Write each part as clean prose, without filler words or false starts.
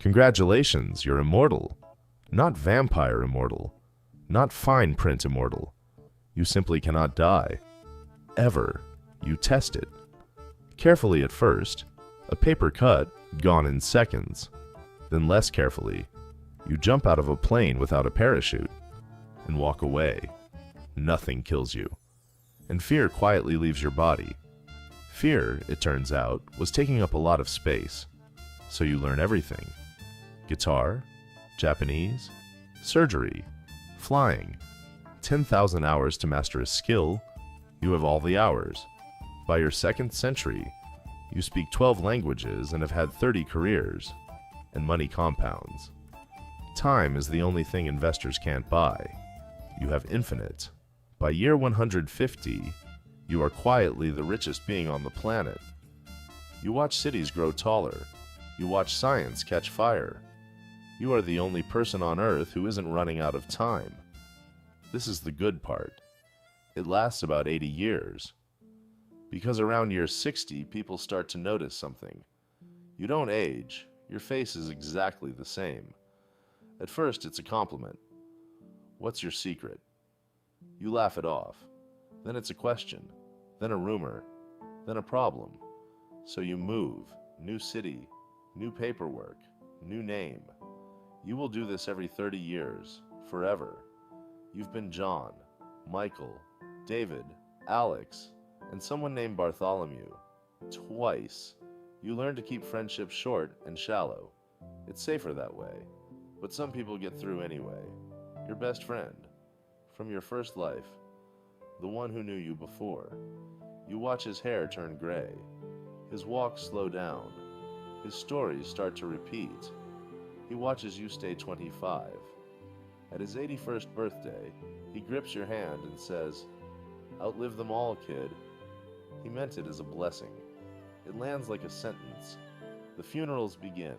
Congratulations, you're immortal. Not vampire immortal. Not fine print immortal. You simply cannot die. Ever. You test it. Carefully at first. A paper cut, gone in seconds. Then less carefully. You jump out of a plane without a parachute. And walk away. Nothing kills you. And fear quietly leaves your body. Fear, it turns out, was taking up a lot of space. So you learn everything. Guitar, Japanese, surgery, flying. 10,000 hours to master a skill. You have all the hours. By your second century, you speak 12 languages and have had 30 careers. And money compounds. Time is the only thing investors can't buy. You have infinite. By year 150, you are quietly the richest being on the planet. You watch cities grow taller. You watch science catch fire. You are the only person on Earth who isn't running out of time. This is the good part. It lasts about 80 years. Because around year 60, people start to notice something. You don't age. Your face is exactly the same. At first, it's a compliment. What's your secret? You laugh it off. Then it's a question. Then a rumor. Then a problem. So you move. New city. New paperwork. New name. You will do this every 30 years. Forever. You've been John, Michael, David, Alex, and someone named Bartholomew. Twice. You learn to keep friendships short and shallow. It's safer that way. But some people get through anyway. Your best friend. From your first life. The one who knew you before. You watch his hair turn gray. His walk slow down. His stories start to repeat. He watches you stay 25. At his 81st birthday, he grips your hand and says, "Outlive them all, kid." He meant it as a blessing. It lands like a sentence. The funerals begin.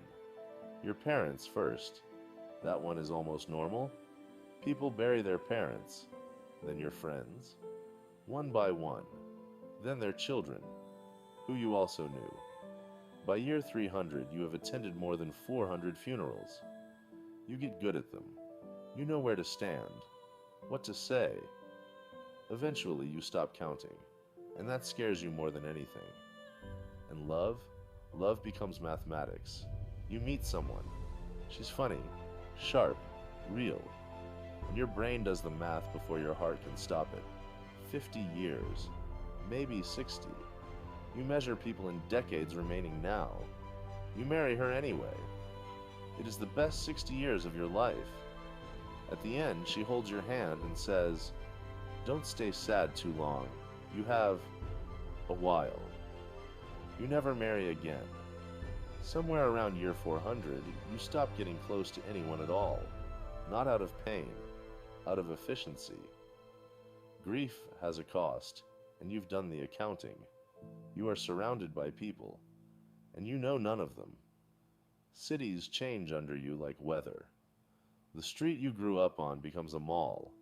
Your parents first. That one is almost normal. People bury their parents, then your friends, one by one, then their children, who you also knew. By year 300, you have attended more than 400 funerals. You get good at them. You know where to stand, what to say. Eventually, you stop counting, and that scares you more than anything. And love becomes mathematics. You meet someone. She's funny, sharp, real. And your brain does the math before your heart can stop it. 50 years, maybe 60. You measure people in decades remaining now. You marry her anyway. It is the best 60 years of your life. At the end, she holds your hand and says, "Don't stay sad too long. You have a while." You never marry again. Somewhere around year 400, you stop getting close to anyone at all. Not out of pain, out of efficiency. Grief has a cost, and you've done the accounting. You are surrounded by people, and you know none of them. Cities change under you like weather. The street you grew up on becomes a mall,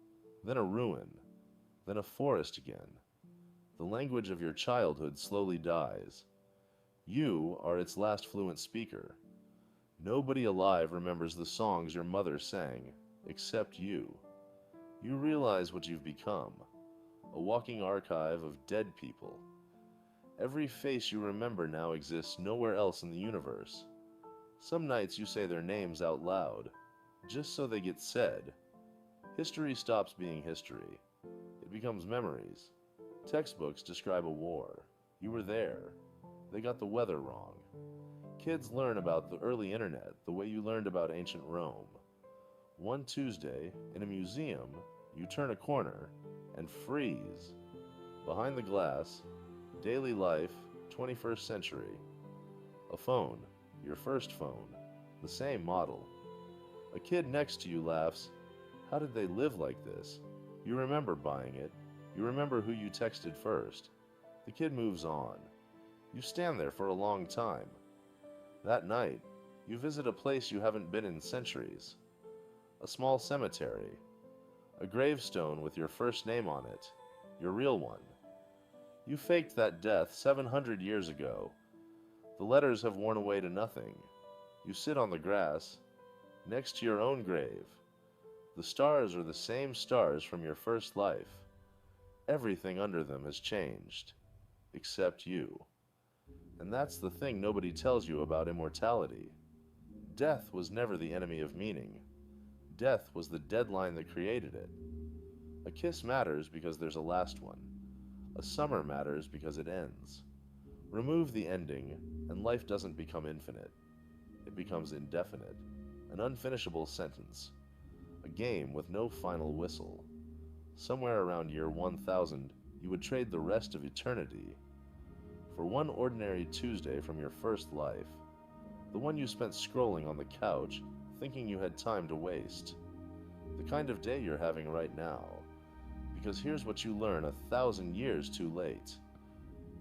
then a ruin, then a forest again. The language of your childhood slowly dies. You are its last fluent speaker. Nobody alive remembers the songs your mother sang, except you. You realize what you've become, a walking archive of dead people. Every face you remember now exists nowhere else in the universe. Some nights you say their names out loud, just so they get said. History stops being history. It becomes memories. Textbooks describe a war. You were there. They got the weather wrong. Kids learn about the early internet the way you learned about ancient Rome. One Tuesday, in a museum, you turn a corner and freeze. Behind the glass, daily life, 21st century. A phone, your first phone, the same model. A kid next to you laughs, "How did they live like this?" You remember buying it. You remember who you texted first. The kid moves on. You stand there for a long time. That night, you visit a place you haven't been in centuries. A small cemetery. A gravestone with your first name on it. Your real one. You faked that death 700 years ago. The letters have worn away to nothing. You sit on the grass, next to your own grave. The stars are the same stars from your first life. Everything under them has changed, except you. And that's the thing nobody tells you about immortality. Death was never the enemy of meaning. Death was the deadline that created it. A kiss matters because there's a last one. A summer matters because it ends. Remove the ending, and life doesn't become infinite. It becomes indefinite, an unfinishable sentence, a game with no final whistle. Somewhere around year 1000, you would trade the rest of eternity for one ordinary Tuesday from your first life, the one you spent scrolling on the couch, thinking you had time to waste. The kind of day you're having right now. Because here's what you learn 1,000 years too late.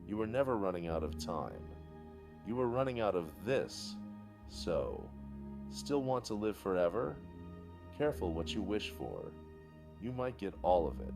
You were never running out of time. You were running out of this. So, still want to live forever? Careful what you wish for. You might get all of it.